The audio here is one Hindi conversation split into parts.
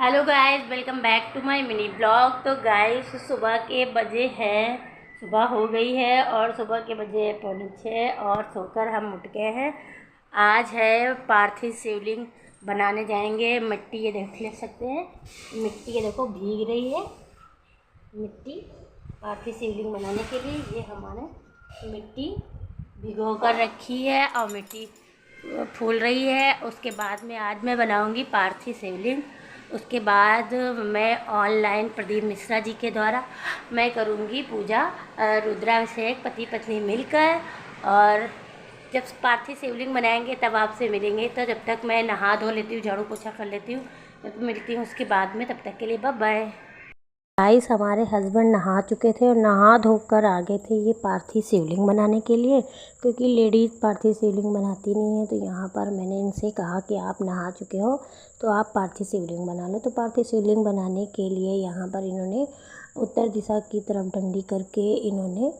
Hello guys, welcome back to my mini blog. तो गाइस सुबह के बजे हैं, सुबह हो गई है और सुबह के बजे 5:45 और सोकर हम उठ गए हैं। आज है पार्थिव शिवलिंग बनाने जाएंगे। मिट्टी ये देख सकते हैं, मिट्टी ये देखो भीग रही है। मिट्टी पार्थिव शिवलिंग बनाने के लिए ये हमारे मिट्टी भिगो कर रखी है और मिट्टी फूल रही है। उसके बाद में आज मैं बनाऊंगी पार्थिव शिवलिंग। उसके बाद मैं ऑनलाइन प्रदीप मिश्रा जी के द्वारा मैं करूंगी पूजा, रुद्राभिषेक पति पत्नी मिलकर। और जब पार्थिव शिवलिंग बनाएंगे तब आपसे मिलेंगे। तो जब तक मैं नहा धो लेती हूँ, झाड़ू पोछा कर लेती हूँ, जब मिलती हूँ उसके बाद में। तब तक के लिए बाय बाय। गाइस हमारे हस्बैंड नहा चुके थे और नहा धोकर आ गए थे ये पार्थिव शिवलिंग बनाने के लिए, क्योंकि लेडीज़ पार्थिव शिवलिंग बनाती नहीं है। तो यहाँ पर मैंने इनसे कहा कि आप नहा चुके हो तो आप पार्थिव शिवलिंग बना लो। तो पार्थिव शिवलिंग बनाने के लिए यहाँ पर इन्होंने उत्तर दिशा की तरफ डंडी करके इन्होंने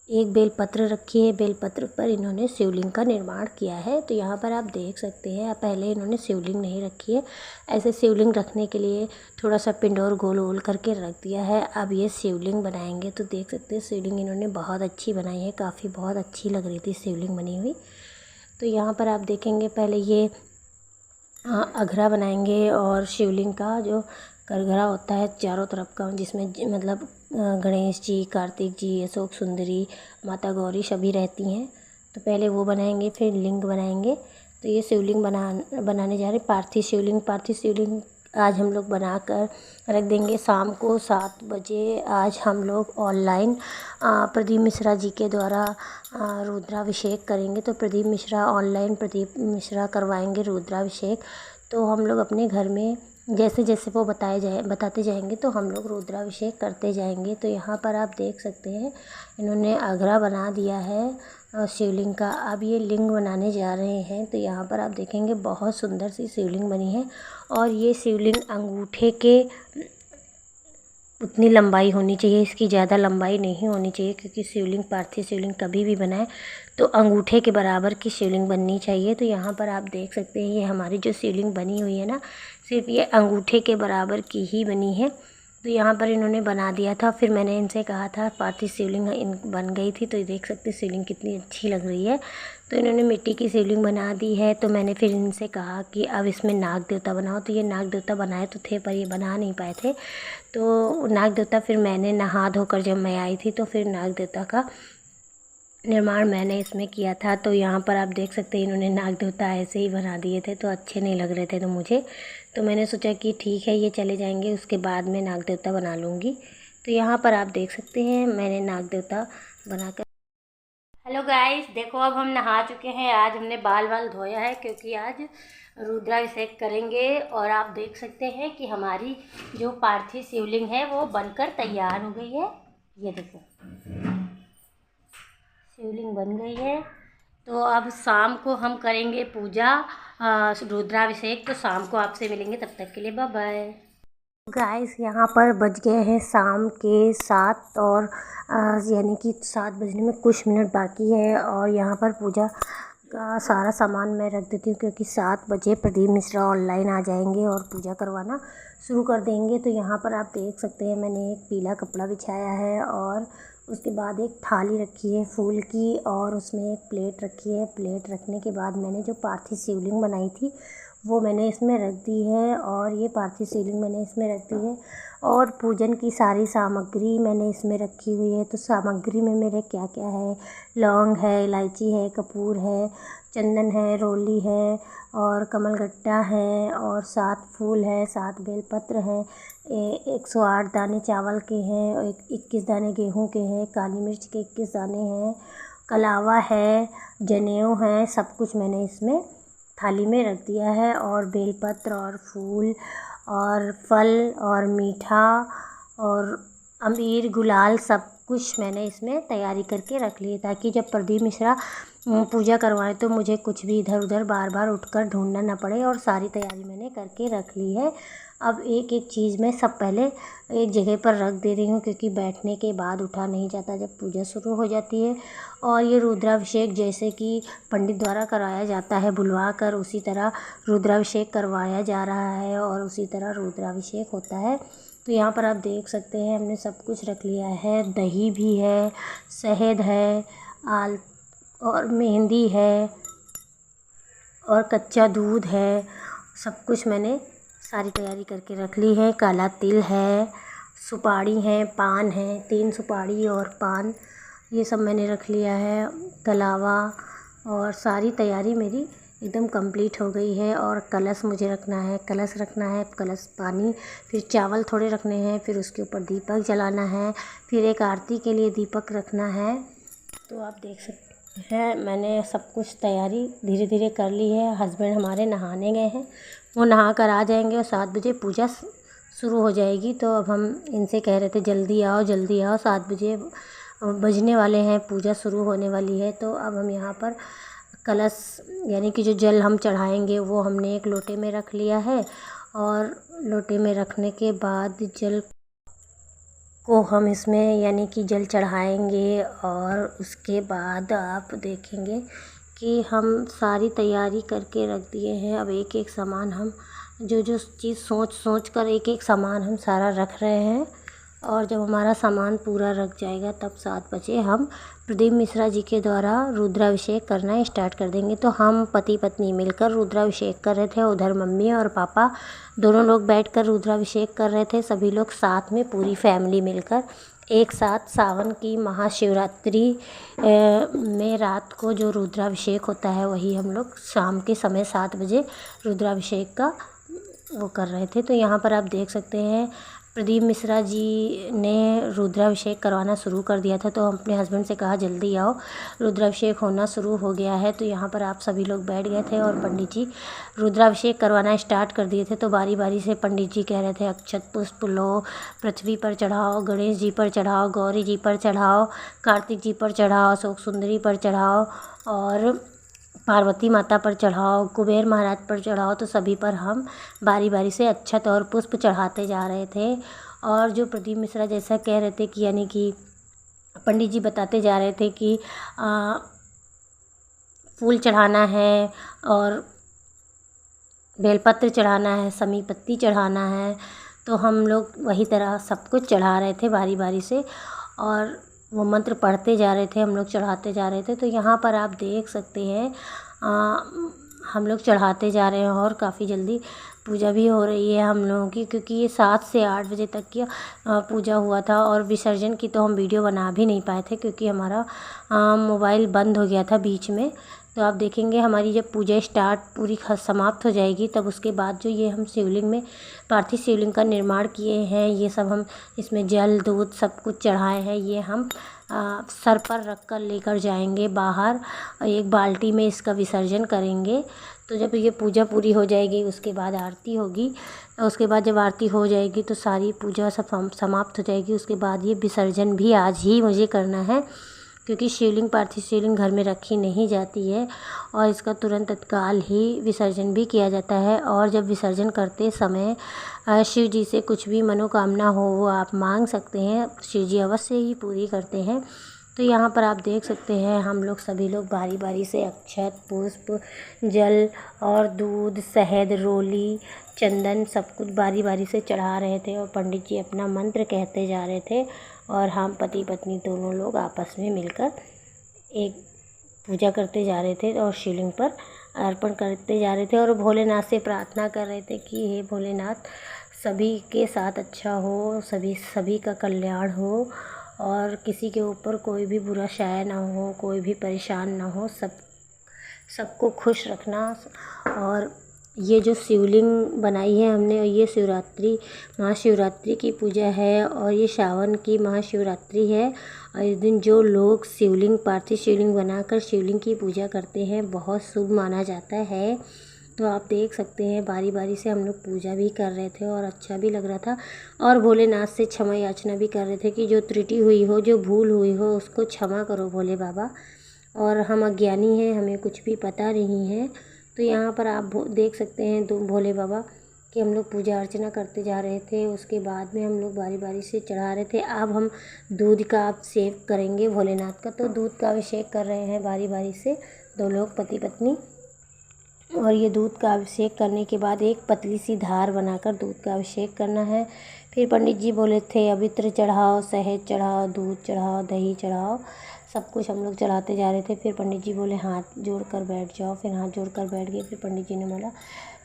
एक बेलपत्र रखी है। बेलपत्र पर इन्होंने शिवलिंग का निर्माण किया है। तो यहाँ पर आप देख सकते हैं, पहले इन्होंने शिवलिंग नहीं रखी है। ऐसे शिवलिंग रखने के लिए थोड़ा सा पिंडोर गोल गोल करके रख दिया है। अब ये शिवलिंग बनाएंगे। तो देख सकते हैं शिवलिंग इन्होंने बहुत अच्छी बनाई है, काफ़ी बहुत अच्छी लग रही थी शिवलिंग बनी हुई। तो यहाँ पर आप देखेंगे पहले ये अघरा बनाएंगे और शिवलिंग का जो करघरा होता है चारों तरफ का, जिसमें मतलब गणेश जी, कार्तिक जी, अशोक सुंदरी, माता गौरी सभी रहती हैं। तो पहले वो बनाएंगे, फिर लिंग बनाएंगे। तो ये शिवलिंग बनाने जा रहे हैं पार्थिव शिवलिंग। पार्थिव शिवलिंग आज हम लोग बनाकर रख देंगे। शाम को 7 बजे आज हम लोग ऑनलाइन प्रदीप मिश्रा जी के द्वारा रुद्राभिषेक करेंगे। तो प्रदीप मिश्रा ऑनलाइन प्रदीप मिश्रा करवाएंगे रुद्राभिषेक। तो हम लोग अपने घर में जैसे जैसे वो बताते जाएंगे तो हम लोग रुद्राभिषेक करते जाएंगे। तो यहाँ पर आप देख सकते हैं इन्होंने अघरा बना दिया है शिवलिंग का। अब ये लिंग बनाने जा रहे हैं। तो यहाँ पर आप देखेंगे बहुत सुंदर सी शिवलिंग बनी है। और ये शिवलिंग अंगूठे के उतनी लंबाई होनी चाहिए, इसकी ज़्यादा लंबाई नहीं होनी चाहिए, क्योंकि शिवलिंग पार्थिव शिवलिंग कभी भी बनाए तो अंगूठे के बराबर की शिवलिंग बननी चाहिए। तो यहाँ पर आप देख सकते हैं ये हमारी जो शिवलिंग बनी हुई है ना, सिर्फ ये अंगूठे के बराबर की ही बनी है। तो यहाँ पर इन्होंने बना दिया था। फिर मैंने इनसे कहा था पार्थिव शिवलिंग बन गई थी। तो ये देख सकते शिवलिंग कितनी अच्छी लग रही है। तो इन्होंने मिट्टी की शिवलिंग बना दी है। तो मैंने फिर इनसे कहा कि अब इसमें नाग देवता बनाओ। तो ये नाग देवता बनाए तो थे पर ये बना नहीं पाए थे। तो नाग देवता फिर मैंने नहा धोकर जब मैं आई थी तो फिर नाग देवता का निर्माण मैंने इसमें किया था। तो यहाँ पर आप देख सकते हैं इन्होंने नाग देवता ऐसे ही बना दिए थे, तो अच्छे नहीं लग रहे थे तो मुझे। तो मैंने सोचा कि ठीक है ये चले जाएंगे, उसके बाद में नाग देवता बना लूँगी। तो यहाँ पर आप देख सकते हैं मैंने नाग देवता बनाकर। हेलो गाइस, देखो अब हम नहा चुके हैं। आज हमने बाल धोया है क्योंकि आज रुद्राभिषेक करेंगे। और आप देख सकते हैं कि हमारी जो पार्थिव शिवलिंग है वो बनकर तैयार हो गई है। ये देखो शिवलिंग बन गई है। तो अब शाम को हम करेंगे पूजा, रुद्राभिषेक। तो शाम को आपसे मिलेंगे, तब तक के लिए बाय बाय। गाइस यहाँ पर बज गए हैं शाम के 7 और यानी कि 7 बजने में कुछ मिनट बाकी है। और यहाँ पर पूजा का सारा सामान मैं रख देती हूँ, क्योंकि 7 बजे प्रदीप मिश्रा ऑनलाइन आ जाएंगे और पूजा करवाना शुरू कर देंगे। तो यहाँ पर आप देख सकते हैं मैंने एक पीला कपड़ा बिछाया है और उसके बाद एक थाली रखी है फूल की, और उसमें एक प्लेट रखी है। प्लेट रखने के बाद मैंने जो पार्थिव शिवलिंग बनाई थी वो मैंने इसमें रख दी है, और ये पार्थिव शिवलिंग मैंने इसमें रख दी है। और पूजन की सारी सामग्री मैंने इसमें रखी हुई है। तो सामग्री में मेरे क्या क्या है, लौंग है, इलायची है, कपूर है, चंदन है, रोली है, और कमलगट्टा है, और 7 फूल है, 7 बेलपत्र हैं, 108 दाने चावल के हैं, और 21 दाने गेहूं के हैं, काली मिर्च के 21 दाने हैं, कलावा है, जनेऊ है, सब कुछ मैंने इसमें थाली में रख दिया है। और बेलपत्र और फूल और फल और मीठा और अबीर गुलाल सब कुछ मैंने इसमें तैयारी करके रख ली, ताकि जब प्रदीप मिश्रा पूजा करवाएं तो मुझे कुछ भी इधर उधर बार बार उठकर ढूंढना ना पड़े। और सारी तैयारी मैंने करके रख ली है। अब एक एक चीज़ मैं सब पहले एक जगह पर रख दे रही हूँ, क्योंकि बैठने के बाद उठा नहीं जाता जब पूजा शुरू हो जाती है। और ये रुद्राभिषेक जैसे कि पंडित द्वारा कराया जाता है बुलवा कर, उसी तरह रुद्राभिषेक करवाया जा रहा है और उसी तरह रुद्राभिषेक होता है। तो यहाँ पर आप देख सकते हैं हमने सब कुछ रख लिया है। दही भी है, शहद है, और मेहंदी है और कच्चा दूध है। सब कुछ मैंने सारी तैयारी करके रख ली है। काला तिल है, सुपारी है, पान है, 3 सुपारी और पान, ये सब मैंने रख लिया है। कलावा और सारी तैयारी मेरी एकदम कंप्लीट हो गई है। और कलश मुझे रखना है, कलश रखना है, कलश पानी, फिर चावल थोड़े रखने हैं, फिर उसके ऊपर दीपक जलाना है, फिर एक आरती के लिए दीपक रखना है। तो आप देख सकते हैं मैंने सब कुछ तैयारी धीरे धीरे कर ली है। हस्बैंड हमारे नहाने गए हैं, वो नहा कर आ जाएंगे और 7 बजे पूजा शुरू हो जाएगी। तो अब हम इनसे कह रहे थे जल्दी आओ जल्दी आओ, 7 बजे बजने वाले हैं, पूजा शुरू होने वाली है। तो अब हम यहाँ पर कलश यानी कि जो जल हम चढ़ाएंगे वो हमने एक लोटे में रख लिया है। और लोटे में रखने के बाद जल को हम इसमें यानी कि जल चढ़ाएंगे। और उसके बाद आप देखेंगे कि हम सारी तैयारी करके रख दिए हैं। अब एक एक सामान हम जो जो चीज़ सोच कर एक एक सामान हम सारा रख रहे हैं। और जब हमारा सामान पूरा रख जाएगा तब 7 बजे हम प्रदीप मिश्रा जी के द्वारा रुद्राभिषेक करना स्टार्ट कर देंगे। तो हम पति पत्नी मिलकर रुद्राभिषेक कर रहे थे, उधर मम्मी और पापा दोनों लोग बैठकर रुद्राभिषेक कर रहे थे। सभी लोग साथ में पूरी फैमिली मिलकर एक साथ सावन की महाशिवरात्रि में रात को जो रुद्राभिषेक होता है वही हम लोग शाम के समय 7 बजे रुद्राभिषेक का वो कर रहे थे। तो यहाँ पर आप देख सकते हैं प्रदीप मिश्रा जी ने रुद्राभिषेक करवाना शुरू कर दिया था। तो हम अपने हस्बैंड से कहा जल्दी आओ, रुद्राभिषेक होना शुरू हो गया है। तो यहाँ पर आप सभी लोग बैठ गए थे और पंडित जी रुद्राभिषेक करवाना स्टार्ट कर दिए थे। तो बारी बारी से पंडित जी कह रहे थे अक्षत पुष्प लो, पृथ्वी पर चढ़ाओ, गणेश जी पर चढ़ाओ, गौरी जी पर चढ़ाओ, कार्तिक जी पर चढ़ाओ, शोक सुंदरी पर चढ़ाओ और पार्वती माता पर चढ़ाओ, कुबेर महाराज पर चढ़ाओ। तो सभी पर हम बारी बारी से अक्षत और पुष्प चढ़ाते जा रहे थे। और जो प्रदीप मिश्रा जैसा कह रहे थे कि यानी कि पंडित जी बताते जा रहे थे कि फूल चढ़ाना है और बेलपत्र चढ़ाना है, समी पत्ती चढ़ाना है। तो हम लोग वही तरह सब कुछ चढ़ा रहे थे बारी बारी से और वो मंत्र पढ़ते जा रहे थे, हम लोग चढ़ाते जा रहे थे। तो यहाँ पर आप देख सकते हैं हम लोग चढ़ाते जा रहे हैं और काफ़ी जल्दी पूजा भी हो रही है हम लोगों की, क्योंकि ये 7 से 8 बजे तक की पूजा हुआ था। और विसर्जन की तो हम वीडियो बना भी नहीं पाए थे क्योंकि हमारा मोबाइल बंद हो गया था बीच में। तो आप देखेंगे हमारी जब पूजा स्टार्ट पूरी समाप्त हो जाएगी तब उसके बाद जो ये हम शिवलिंग में पार्थिव शिवलिंग का निर्माण किए हैं, ये सब हम इसमें जल दूध सब कुछ चढ़ाए हैं, ये हम सर पर रख कर लेकर जाएंगे बाहर, एक बाल्टी में इसका विसर्जन करेंगे। तो जब ये पूजा पूरी हो जाएगी उसके बाद आरती होगी। उसके बाद जब आरती हो जाएगी तो सारी पूजा सब समाप्त हो जाएगी। उसके बाद ये विसर्जन भी आज ही मुझे करना है, क्योंकि शिवलिंग पार्थिव शिवलिंग घर में रखी नहीं जाती है और इसका तुरंत तत्काल ही विसर्जन भी किया जाता है। और जब विसर्जन करते समय शिव जी से कुछ भी मनोकामना हो वो आप मांग सकते हैं, शिव जी अवश्य ही पूरी करते हैं। तो यहाँ पर आप देख सकते हैं हम लोग सभी लोग बारी बारी से अक्षत पुष्प जल और दूध शहद रोली चंदन सब कुछ बारी बारी से चढ़ा रहे थे और पंडित जी अपना मंत्र कहते जा रहे थे और हम पति पत्नी दोनों लोग आपस में मिलकर एक पूजा करते जा रहे थे और शिवलिंग पर अर्पण करते जा रहे थे और भोलेनाथ से प्रार्थना कर रहे थे कि हे भोलेनाथ सभी के साथ अच्छा हो, सभी का कल्याण हो और किसी के ऊपर कोई भी बुरा शाया ना हो, कोई भी परेशान ना हो, सबको खुश रखना। और ये जो शिवलिंग बनाई है हमने, ये शिवरात्रि महाशिवरात्रि की पूजा है और ये सावन की महाशिवरात्रि है। और इस दिन जो लोग शिवलिंग पार्थिव शिवलिंग बनाकर शिवलिंग की पूजा करते हैं बहुत शुभ माना जाता है। तो आप देख सकते हैं बारी बारी से हम लोग पूजा भी कर रहे थे और अच्छा भी लग रहा था। और भोलेनाथ से क्षमा याचना भी कर रहे थे कि जो त्रुटि हुई हो, जो भूल हुई हो, उसको क्षमा करो भोले बाबा। और हम अज्ञानी हैं, हमें कुछ भी पता नहीं है। तो यहाँ पर आप देख सकते हैं भोले बाबा कि हम लोग पूजा अर्चना करते जा रहे थे। उसके बाद में हम लोग बारी बारी से चढ़ा रहे थे। अब हम दूध का अभिषेक करेंगे भोलेनाथ का। तो दूध का अभिषेक कर रहे हैं बारी बारी से 2 लोग पति पत्नी। और ये दूध का अभिषेक करने के बाद एक पतली सी धार बनाकर दूध का अभिषेक करना है। फिर पंडित जी बोले थे अबित्र चढ़ाओ, शहद चढ़ाओ, दूध चढ़ाओ, दही चढ़ाओ, सब कुछ हम लोग चढ़ाते जा रहे थे। फिर पंडित जी बोले हाथ जोड़कर बैठ जाओ। फिर हाथ जोड़कर बैठ गए। फिर पंडित जी ने बोला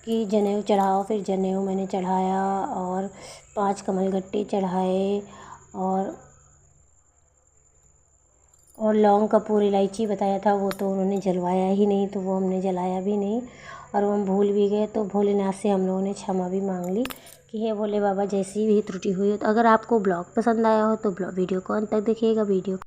कि जनेऊ चढ़ाओ। फिर जनेऊ मैंने चढ़ाया और 5 कमलगट्टे चढ़ाए और लौंग कपूर इलायची बताया था, वो तो उन्होंने जलवाया ही नहीं, तो वो हमने जलाया भी नहीं और वो हम भूल भी गए। तो भोलेनाथ से हम लोगों ने क्षमा भी मांग ली कि हे भोले बाबा, जैसी भी त्रुटि हुई हो। तो अगर आपको ब्लॉग पसंद आया हो तो वीडियो को अंत तक देखिएगा। वीडियो